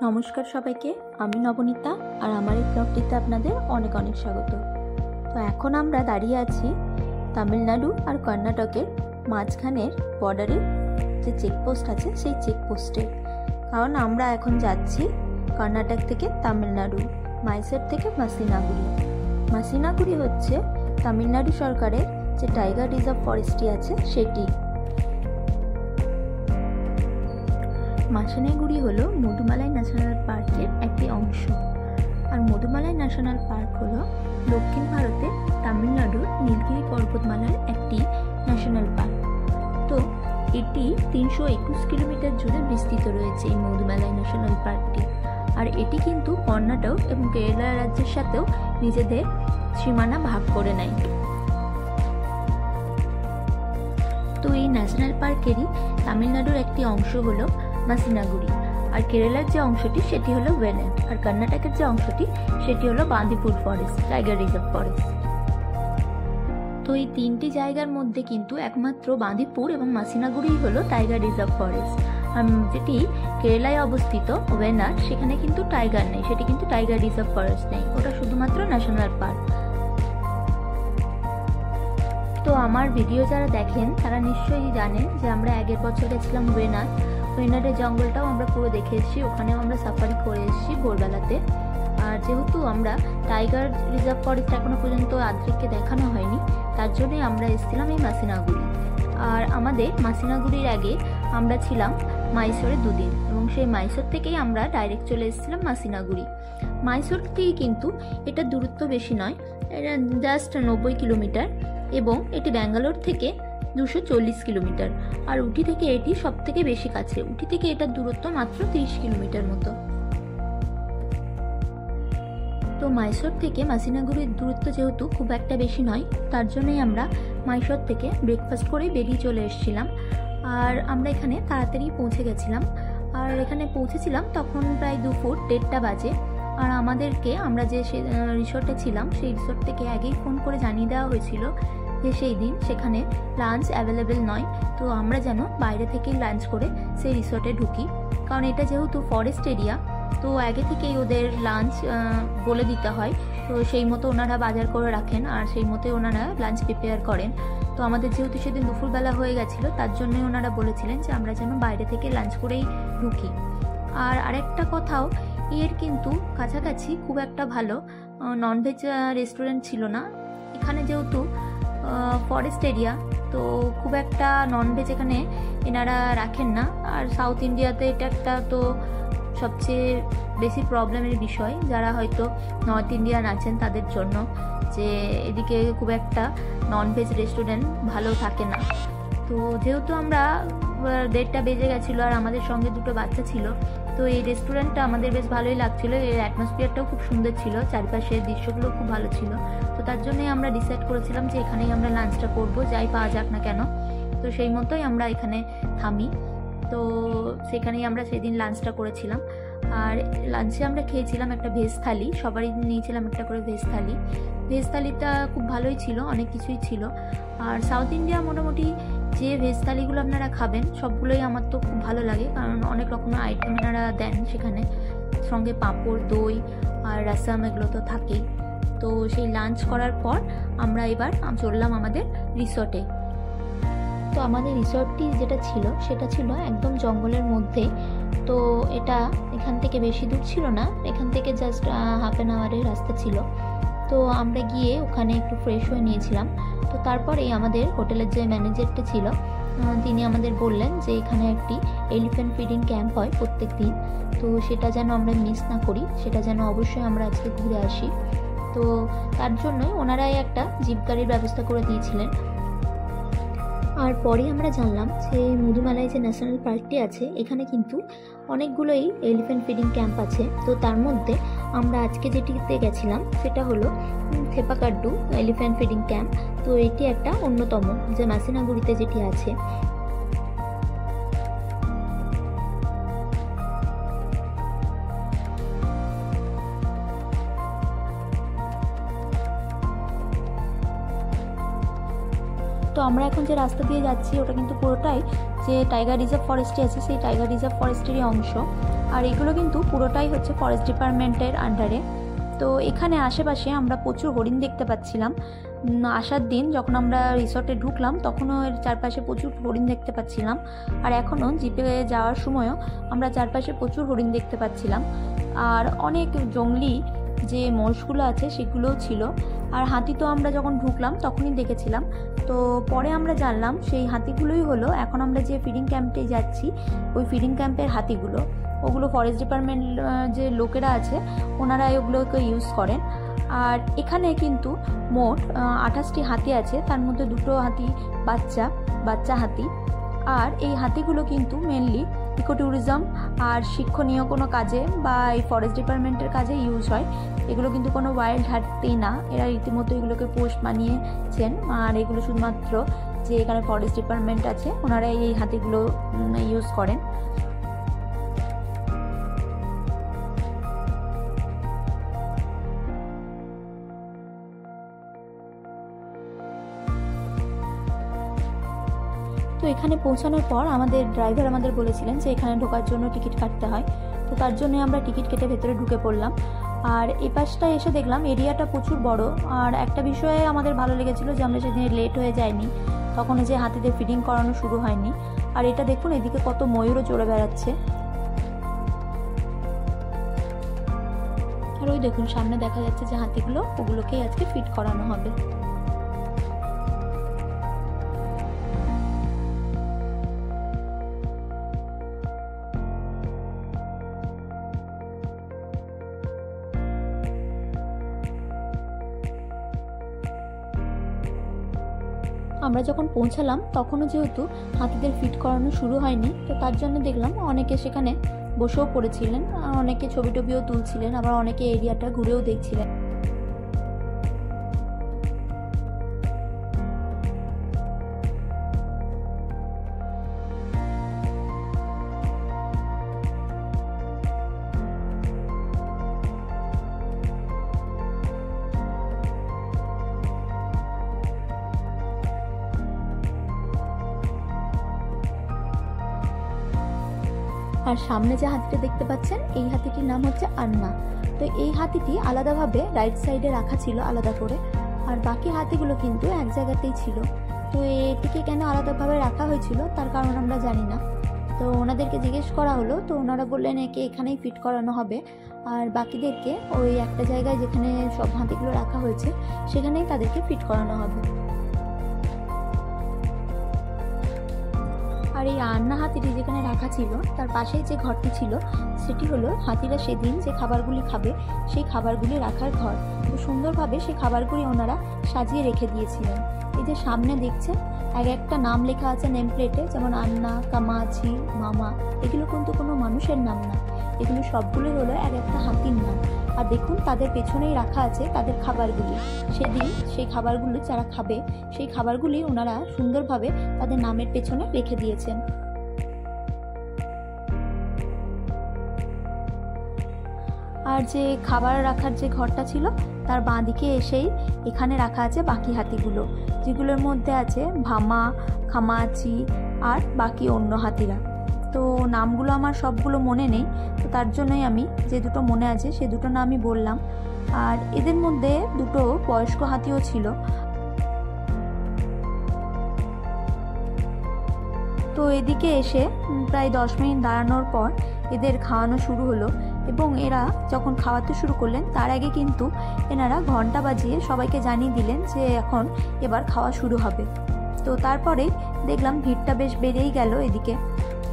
নমস্কার সবাইকে, আমি নবনীতা আর আমার এই ব্লগটিতে আপনাদের অনেক অনেক স্বাগত। তো এখন আমরা দাঁড়িয়ে আছি তামিলনাড়ু আর কর্ণাটকের মাঝখানের বর্ডারে যে চেকপোস্ট আছে সেই চেকপোস্টে। কারণ আমরা এখন যাচ্ছি কর্ণাটক থেকে তামিলনাড়ু, মাইসোর থেকে মাসিনাগুড়ি। মাসিনাগুড়ি হচ্ছে তামিলনাড়ু সরকারের যে টাইগার রিজার্ভ ফরেস্টটি আছে সেটি। মাসিনাগুড়ি হলো মধুমালাই ন্যাশনাল পার্কের একটি অংশ। আর মধুমালাই ন্যাশনাল পার্ক হলো দক্ষিণ ভারতে তামিলনাড়ুর নীলগিরি পর্বতমালার একটি ন্যাশনাল পার্ক। তো এটি 321 কিলোমিটার জুড়ে বিস্তৃত রয়েছে এই মধুমালাই ন্যাশনাল পার্কটি। আর এটি কিন্তু কর্ণাটক এবং কেরালা রাজ্যের সাথেও নিজেদের সীমানা ভাগ করে নেয়। তো এই ন্যাশনাল পার্কেরই তামিলনাড়ুর একটি অংশ হলো মাসিনাগুড়ি, আর কেরালার যে অংশটি সেটি হলো ওয়েনাড, আর কর্ণাটকের যে অংশটি সেটি হলো Bandipur forest, tiger reserve forest. তো এই তিনটি জায়গার মধ্যে কিন্তু একমাত্র বান্দিপুর এবং মাসিনাগুড়ি হলো টাইগার রিজার্ভ ফরেস্ট। আর যেটি কেরালায় অবস্থিত ওয়েনাড, সেখানে কিন্তু টাইগার নেই, সেটি কিন্তু টাইগার রিজার্ভ ফরেস্ট নেই, ওটা শুধুমাত্র ন্যাশনাল পার্ক। তো আমার ভিডিও যারা দেখেন তারা নিশ্চয়ই জানেন যে আমরা আগের বছর গেছিলাম ওয়েনাডের জঙ্গলটাও আমরা পুরো দেখে এসেছি, ওখানেও আমরা সাফারি করে এসেছি ভোরবেলাতে। আর যেহেতু আমরা টাইগার রিজার্ভ ফরেস্ট এখনো পর্যন্ত আদ্রিককে দেখানো হয়নি, তার জন্যই আমরা এসেছিলাম এই মাসিনাগুড়ি। আর আমাদের মাসিনাগুড়ির আগে আমরা ছিলাম মাইসোরে 2 দিন, এবং সেই মাইসোর থেকেই আমরা ডাইরেক্ট চলে এসেছিলাম মাসিনাগুড়ি। মাইসোর থেকে কিন্তু এটা দূরত্ব বেশি নয়, এটা জাস্ট 90 কিলোমিটার, এবং এটি ব্যাঙ্গালোর থেকে 240 কিলোমিটার। আর উটি থেকে এটি সব থেকে বেশি কাছে, উটি থেকে এটার দূরত্ব মাত্র 30 কিলোমিটার মতো। তো মাইসোর থেকে মাসিনাগুড়ির দূরত্ব যেহেতু খুব একটা বেশি নয়, তার জন্যই আমরা মাইসোর থেকে ব্রেকফাস্ট করে বেরিয়ে চলে এসেছিলাম। আর আমরা এখানে তাড়াতাড়ি পৌঁছে গেছিলাম, আর এখানে পৌঁছেছিলাম তখন প্রায় দুপুর 1:30 বাজে। আর আমাদেরকে আমরা যে রিসোর্টে ছিলাম সেই রিসোর্ট থেকে আগেই ফোন করে জানিয়ে দেওয়া হয়েছিল যে সেই দিন সেখানে লাঞ্চ অ্যাভেলেবেল নয়, তো আমরা যেন বাইরে থেকেই লাঞ্চ করে সেই রিসোর্টে ঢুকি। কারণ এটা যেহেতু ফরেস্ট এরিয়া, তো আগে থেকেই ওদের লাঞ্চ বলে দিতে হয়, তো সেই মতো ওনারা বাজার করে রাখেন, আর সেই মতোই ওনারা লাঞ্চ প্রিপেয়ার করেন। তো আমাদের যেহেতু সেদিন দুপুরবেলা হয়ে গেছিলো, তার জন্যই ওনারা বলেছিলেন যে আমরা যেন বাইরে থেকে লাঞ্চ করেই ঢুকি। আর আরেকটা কথাও, এর কিন্তু কাছাকাছি খুব একটা ভালো ননভেজ রেস্টুরেন্ট ছিল না। এখানে যেহেতু ফরেস্ট এরিয়া, তো খুব একটা ননভেজ এখানে এনারা রাখেন না। আর সাউথ ইন্ডিয়াতে এটা একটা তো সবচেয়ে বেশি প্রবলেমের বিষয়, যারা হয়তো নর্থ ইন্ডিয়ান আছেন তাদের জন্য, যে এদিকে খুব একটা ননভেজ রেস্টুরেন্ট ভালো থাকে না। তো যেহেতু আমরা 1:30 বেজে গেছিলো, আর আমাদের সঙ্গে 2 বাচ্চা ছিল, তো এই রেস্টুরেন্টটা আমাদের বেশ ভালোই লাগছিলো, এর অ্যাটমসফিয়ারটাও খুব সুন্দর ছিল, চারপাশের দৃশ্যগুলো খুব ভালো ছিল। তো তার জন্যই আমরা ডিসাইড করেছিলাম যে এখানেই আমরা লাঞ্চটা করবো, যাই পাওয়া যাক না কেন। তো সেই মতোই আমরা এখানে থামি, তো সেখানেই আমরা সেদিন লাঞ্চটা করেছিলাম। আর লাঞ্চে আমরা খেয়েছিলাম একটা ভেজ থালি, সবারই নিয়েছিলাম একটা করে ভেজ থালি। ভেজ থালিটা খুব ভালোই ছিল, অনেক কিছুই ছিল। আর সাউথ ইন্ডিয়া মোটামুটি যে ভেজ থালিগুলো আপনারা খাবেন সবগুলোই আমার তো খুব ভালো লাগে, কারণ অনেক রকমের আইটেম এনারা দেন সেখানে, সঙ্গে পাঁপড়, দই আর রাসাম এগুলো তো থাকেই। তো সেই লাঞ্চ করার পর আমরা এবার চললাম আমাদের রিসর্টে। তো আমাদের রিসর্টটি যেটা ছিল সেটা ছিল একদম জঙ্গলের মধ্যে। তো এটা এখান থেকে বেশি দূর ছিল না, এখান থেকে জাস্ট হাফ অ্যান আওয়ারের রাস্তা ছিল। তো আমরা গিয়ে ওখানে একটু ফ্রেশ হয়ে নিয়েছিলাম। তো তারপরে আমাদের হোটেলের যে ম্যানেজারটা ছিল তিনি আমাদের বললেন যে এখানে একটি এলিফ্যান্ট ফিডিং ক্যাম্প হয় প্রত্যেক দিন, তো সেটা যেন আমরা মিস না করি, সেটা যেন অবশ্যই আমরা আজকে ঘুরে আসি। তো তার জন্যই ওনারাই একটা জিপ গাড়ির ব্যবস্থা করে দিয়েছিলেন। আর পরে আমরা জানলাম যে মধুমালাই যে ন্যাশনাল পার্কটি আছে এখানে কিন্তু অনেকগুলোই এলিফ্যান্ট ফিডিং ক্যাম্প আছে। তো তার মধ্যে আমরা আজকে যেটিতে গেছিলাম সেটা হলো থেপাকাড্ডু এলিফ্যান্ট ফিডিং ক্যাম্প। তো এটি একটা অন্যতম, যে মাসিনাগুড়িতে যেটি আছে। তো আমরা এখন যে রাস্তা দিয়ে যাচ্ছি ওটা কিন্তু পুরোটাই যে টাইগার রিজার্ভ ফরেস্টে আছে সেই টাইগার রিজার্ভ ফরেস্টেরই অংশ। আর এগুলো কিন্তু পুরোটাই হচ্ছে ফরেস্ট ডিপার্টমেন্টের আন্ডারে। তো এখানে আশেপাশে আমরা প্রচুর হরিণ দেখতে পাচ্ছিলাম। আসার দিন যখন আমরা রিসর্টে ঢুকলাম তখনও এর চারপাশে প্রচুর হরিণ দেখতে পাচ্ছিলাম, আর এখনও জিপে যাওয়ার সময়ও আমরা চারপাশে প্রচুর হরিণ দেখতে পাচ্ছিলাম। আর অনেক জংলি যে মোষগুলো আছে সেগুলোও ছিল। আর হাতি তো আমরা যখন ঢুকলাম তখনই দেখেছিলাম। তো পরে আমরা জানলাম সেই হাতিগুলোই হলো এখন আমরা যে ফিডিং ক্যাম্পে যাচ্ছি ওই ফিডিং ক্যাম্পের হাতিগুলো। ওগুলো ফরেস্ট ডিপার্টমেন্ট যে লোকেরা আছে ওনারা ওগুলোকে ইউজ করেন। আর এখানে কিন্তু মোট 28টি হাতি আছে, তার মধ্যে 2টো হাতি বাচ্চা হাতি। আর এই হাতিগুলো কিন্তু মেনলি ইকো ট্যুরিজম আর শিক্ষণীয় কোনো কাজে বা এই ফরেস্ট ডিপার্টমেন্টের কাজে ইউজ হয়। এগুলো কিন্তু কোনো ওয়াইল্ড হাতি না, এরা রীতিমতো এগুলোকে পোষ মানিয়েছেন। আর এগুলো শুধুমাত্র যে এখানে ফরেস্ট ডিপার্টমেন্ট আছে ওনারা এই হাতিগুলো ইউজ করেন। তো এখানে পৌঁছানোর পর আমাদের ড্রাইভার আমাদের বলেছিলেন যে এখানে ঢোকার জন্য টিকিট কাটতে হয়। তো তার জন্য আমরা টিকিট কেটে ভেতরে ঢুকে পড়লাম। আর এই পাশটা এসে দেখলাম এরিয়াটা প্রচুর বড়। আর একটা বিষয়ে আমাদের ভালো লেগেছিল যে আমরা সেদিন লেট হয়ে যায়নি, তখন যে হাতিদের ফিডিং করানো শুরু হয়নি। আর এটা দেখুন এদিকে কত ময়ূরও চড়ে বেড়াচ্ছে। আর ওই দেখুন সামনে দেখা যাচ্ছে যে হাতিগুলো, ওগুলোকেই আজকে ফিড করানো হবে। আমরা যখন পৌঁছালাম তখনও যেহেতু হাতিদের ফিট করানো শুরু হয়নি, তো তার জন্য দেখলাম অনেকে সেখানে বসেও পড়েছিলেন, অনেকে ছবি টবিও তুলছিলেন, আবার অনেকে এরিয়াটা ঘুরেও দেখছিলেন। আর সামনে যে হাতিটা দেখতে পাচ্ছেন এই হাতিটির নাম হচ্ছে আন্না। তো এই হাতিটি আলাদাভাবে রাইট সাইডে রাখা ছিল আলাদা করে, আর বাকি হাতিগুলো কিন্তু এক জায়গাতেই ছিল। তো এটিকে কেন আলাদাভাবে রাখা হয়েছিল তার কারণ আমরা জানি না। তো ওনাদেরকে জিজ্ঞেস করা হলো, তো ওনারা বললেন একে এখানেই ফিট করানো হবে, আর বাকিদেরকে ওই একটা জায়গায় যেখানে সব হাতিগুলো রাখা হয়েছে সেখানেই তাদেরকে ফিট করানো হবে। আর এই আন্না হাতিটি যেখানে রাখা ছিল তার পাশেই যে ঘরটি ছিল সেটি হলো হাতিরা সেদিন যে খাবারগুলি খাবে সেই খাবারগুলি রাখার ঘর। তো সুন্দরভাবে সেই খাবারগুলি ওনারা সাজিয়ে রেখে দিয়েছিলেন। এই যে সামনে দেখছেন এক একটা নাম লেখা আছে নেম প্লেটে, যেমন আন্না, কামাচি, মামা। এগুলো কিন্তু কোনো মানুষের নাম না, এগুলো সবগুলোই হলো এক একটা হাতির নাম। আর দেখুন তাদের পেছনেই রাখা আছে তাদের খাবারগুলি। সেদিন সেই খাবারগুলি যারা খাবে সেই খাবারগুলি ওনারা সুন্দরভাবে তাদের নামের পেছনে রেখে দিয়েছেন। আর যে খাবার রাখার যে ঘরটা ছিল তার বাঁ দিকে এসেই এখানে রাখা আছে বাকি হাতিগুলো, যেগুলোর মধ্যে আছে ভামা, খামাচি আর বাকি অন্য হাতিরা। তো নামগুলো আমার সবগুলো মনে নেই, তো তার জন্যই আমি যে দুটো মনে আছে সে দুটো নামই বললাম। আর এদের মধ্যে দুটো বয়স্ক হাতিও ছিল। তো এদিকে এসে প্রায় 10 মিনিট দাঁড়ানোর পর এদের খাওয়ানো শুরু হলো, এবং এরা যখন খাওয়াতে শুরু করলেন তার আগে কিন্তু এনারা ঘন্টা বাজিয়ে সবাইকে জানিয়ে দিলেন যে এখন এবার খাওয়া শুরু হবে। তো তারপরে দেখলাম ভিড়টা বেশ বেড়েই গেল এদিকে।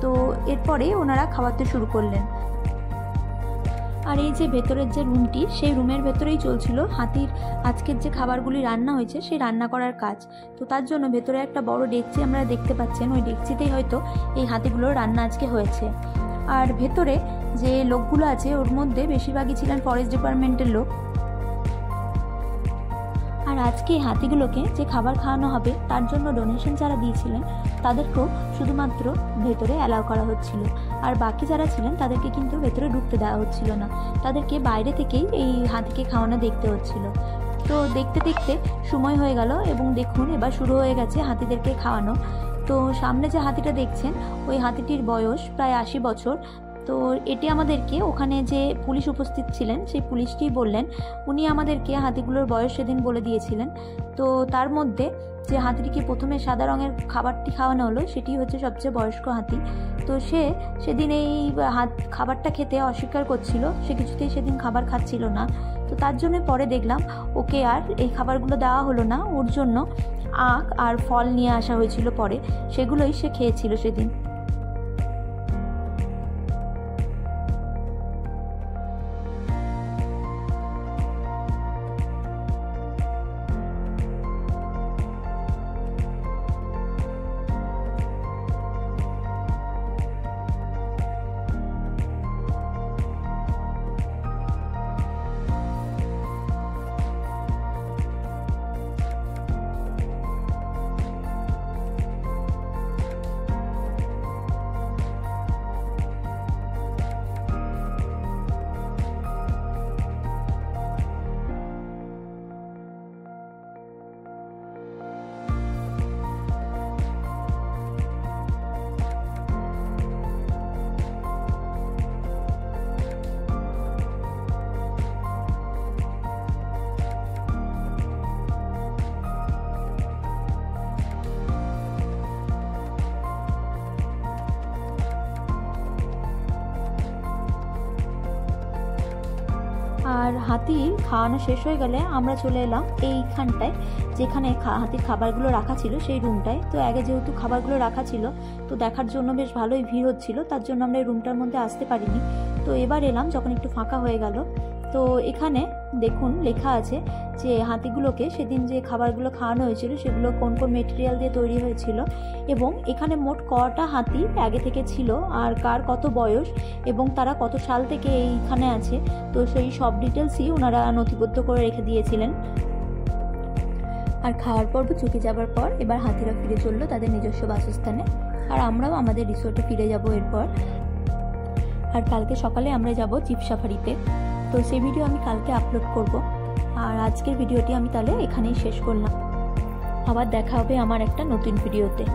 তো এরপরে ওনারা খাওয়াতে শুরু করলেন। আর এই যে ভেতরের যে রুমটি সেই রুমের ভেতরেই চলছিল হাতির আজকের যে খাবারগুলি রান্না হয়েছে সেই রান্না করার কাজ। তো তার জন্য ভেতরে একটা বড় ডেকচি আমরা দেখতে পাচ্ছেন, ওই ডেকচিতেই হয়তো এই হাতিগুলোর রান্না আজকে হয়েছে। আর ভেতরে যে লোকগুলো আছে ওর মধ্যে বেশিরভাগই ছিলেন ফরেস্ট ডিপার্টমেন্টের লোক। আর আজকে হাতিগুলোকে যে খাবার খাওয়ানো হবে তার জন্য ডোনেশন যারা দিয়েছিলেন তাদেরকেও শুধুমাত্র ভেতরে অ্যালাউ করা হচ্ছিল, আর বাকি যারা ছিলেন তাদেরকে কিন্তু ভেতরে ঢুকতে দেওয়া হচ্ছিল না, তাদেরকে বাইরে থেকেই এই হাতিকে খাওয়ানো দেখতে হচ্ছিল। তো দেখতে দেখতে সময় হয়ে গেল এবং দেখুন এবার শুরু হয়ে গেছে হাতিদেরকে খাওয়ানো। তো সামনে যে হাতিটা দেখছেন ওই হাতিটির বয়স প্রায় 80 বছর। তো তো এটি আমাদেরকে ওখানে যে পুলিশ উপস্থিত ছিলেন সেই পুলিশটি বললেন, উনি আমাদেরকে হাতিগুলোর বয়স সেদিন বলে দিয়েছিলেন। তো তার মধ্যে যে হাতিটিকে প্রথমে সাদা রঙের খাবারটি খাওয়ানো হলো সেটি হচ্ছে সবচেয়ে বয়স্ক হাতি। তো সেদিন এই খাবারটা খেতে অস্বীকার করছিল, সে কিছুতেই সেদিন খাবার খাচ্ছিল না। তো তার জন্য পরে দেখলাম ওকে আর এই খাবারগুলো দেওয়া হলো না, ওর জন্য আখ আর ফল নিয়ে আসা হয়েছিল পরে, সেগুলোই সে খেয়েছিল সেদিন। আর হাতি খাওয়ানো শেষ হয়ে গেলে আমরা চলে এলাম এইখানটায়, যেখানে হাতির খাবারগুলো রাখা ছিল সেই রুমটায়। তো আগে যেহেতু খাবারগুলো রাখা ছিল তো দেখার জন্য বেশ ভালোই ভিড় হচ্ছিল, তার জন্য আমরা এই রুমটার মধ্যে আসতে পারিনি। তো এবার এলাম যখন একটু ফাঁকা হয়ে গেল। তো এখানে দেখুন লেখা আছে যে হাতিগুলোকে সেদিন যে খাবারগুলো খাওয়ানো হয়েছিল সেগুলো কোন কোন মেটেরিয়াল দিয়ে তৈরি হয়েছিল, এবং এখানে মোট কটা হাতি আগে থেকে ছিল আর কার কত বয়স এবং তারা কত সাল থেকে এইখানে আছে, তো সেই সব ডিটেলসই ওনারা নথিবদ্ধ করে রেখে দিয়েছিলেন। আর খাওয়ার পর্ব চুকে যাবার পর এবার হাতিরা ফিরে চললো তাদের নিজস্ব বাসস্থানে, আর আমরাও আমাদের রিসোর্টে ফিরে যাব এরপর। আর কালকে সকালে আমরা যাব জিপ সাফারিতে, তো সেই ভিডিও আমি কালকে আপলোড করব। আর আজকের ভিডিওটি আমি তাহলে এখানেই শেষ করলাম, আবার দেখা হবে আমার একটা নতুন ভিডিওতে।